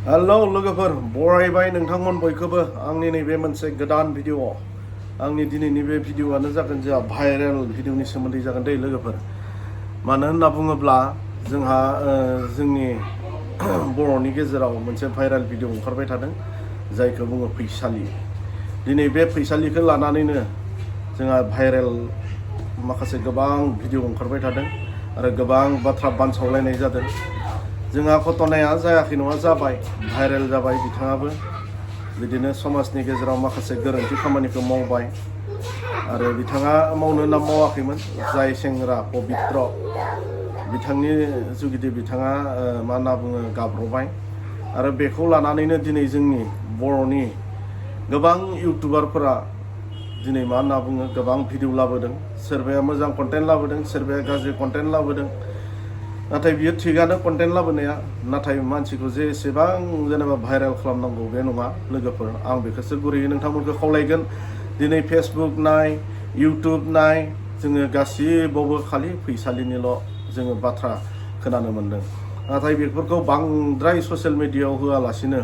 Hello लोगोफोर बरायबाय नोंथांमोन बयखौबो आंनि नैबे मोनसे गोदान भिडिअ आंनि दिनैनि बे भिडिअआनो जागोन जोंहा भाइरेल भिडिअनि सोमोन्दै जागोन दै लोगोफोर मानो होनना बुङोब्ला जोंहा जोंनि बर'नि गेजेराव मोनसे भाइरेल भिडिअ ओंखारबाय थादों जायखौ बुङो फैसालि दिनै बे फैसालिखौ लानानैनो जोंहा भाइरेल माखासे गोबां भिडिअ ओंखारबाय थादों आरो गोबां बाथ्रा बानसावलायनाय जादों जोंहा घटनाया जायाखै नङा जाबाय भाइरेल जाबाय बिथाङाबो बिदिनो समाजनि गेजेराव माखासे गोरोन्थि खामानिखौ मावबाय आरो बिथाङा मावनो होनना मावाखैमोन जाय सेंग्रा पबित्र बिथांनि जुगिदि बिथाङा मा होनना बुङो गाब्रबाय आरो बेखौ लानानैनो दिनै जोंनि बर'नि गोबां इउटुबारफोरा दिनै मा होनना बुङो गोबां भिडिअ लाबोदों सोरबाया मोजां कन्टेन्ट लाबोदों सोरबाया गाज्रि कन्टेन्ट लाबोदों नाथाय बियो थिगानो कन्टेन्ट लाबोनाया नाथाय मानसिखौ जे एसेबां जेनेबा भाइरेल खालामनांगौ बे नङा लोगोफोर आं बेखौसो गुरैयै नोंथांमोनखौ खावलायगोन दिनै फेसबुक नाय इउटुब नाय जोङो गासिबावबो खालि फैसालिनिल' जोङो बाथ्रा खोनानो मोन्दों नाथाय बेफोरखौ बांद्राय ससियेल मिडियायाव होआलासिनो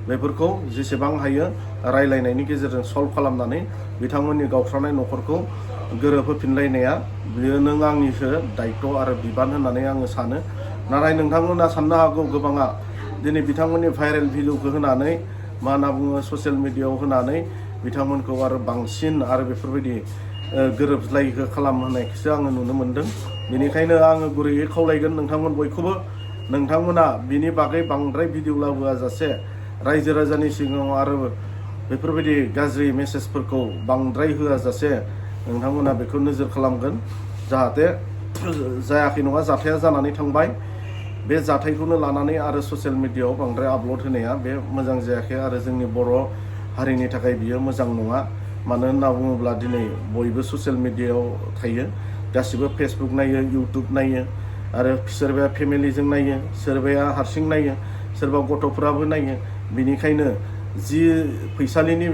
बेफोरखौ जेसेबां हायो रायलायनायनि गेजेरजों सल्भ खालामनानै बिथांमोननि गावस्रानाय न'खरखौ गोरोबहोफिनलायनाया बियो नों आंनिसो दायित्व आरो बिबान होननानै आङो सानो नाथाय नोंथांमोना साननो हागौ गोबाङा दिनै बिथांमोननि भाइरेल भिडिअखौ होनानै मा होनना बुङो ससियेल मिडियायाव होनानै बिथांमोनखौ आरो बांसिन आरो बेफोरबायदि गोरोबज्लायिखौ खालामहोनायखौसो आङो नुनो मोन्दों बेनिखायनो आङो गुरैयै खावलायगोन नोंथांमोन बयखौबो नोंथांमोना बिनि बागै बांद्राय भिडिअ लाबोआजासे रायजो राजानि सिगाङाव आरो बेफोरबायदि गाज्रि मेसेजफोरखौ बांद्राय होआजासे नोंथांमोना बेखौ नोजोर खालामगोन जाहाथे जायाखै नङा जाथाया जानानै थांबाय बे जाथायखौनो लानानै आरो ससियेल मिडियायाव बांद्राय आपल'ड होनाया बे मोजां जायाखै आरो जोंनि बर' हारिनि थाखाय बियो मोजां नङा मानो होनना बुङोब्ला दिनै बयबो ससियेल मिडियायाव थायो गासिबो फेसबुक नायो इउटुब नायो आरो सोरबाया फेमिलिजों नायो सोरबाया हारसिं नायो सोरबा गथ'फोराबो नायो बिनिखायनो जि फैसालिनि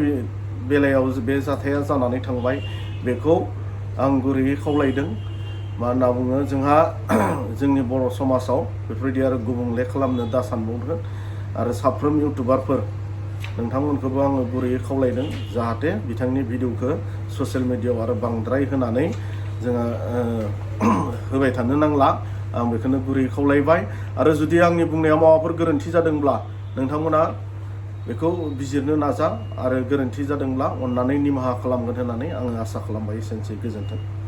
बेलायाव बे जाथाया जानानै थांबाय बेखौ आं गुरैयै खावलायदों मा होनना बुङो जोंहा जोंनि बर' समाजाव बेफोरबायदि आरो गुबुंले खालामनो दा सानबावदों आरो साफ्रोम इउटुबारफोर नोंथांमोनखौबो आङो गुरैयै खावलायदों जाहाथे बिथांनि भिडिअखौ ससियेल मिडियायाव आरो बांद्राय होनानै जोङो होबाय थानो नांला आं बेखौनो गुरैयै खावलायबाय आरो जुदि आंनि बुंनायाव माबाफोर गोरोन्थि जादोंब्ला नोंथांमोना बेखौ बिजिरनो नाजा आरो गोरोन्थि जादोंब्ला अननानै निमाहा खालामगोन होननानै आङो आसा खालामबाय एसेनोसै गोजोन्थों।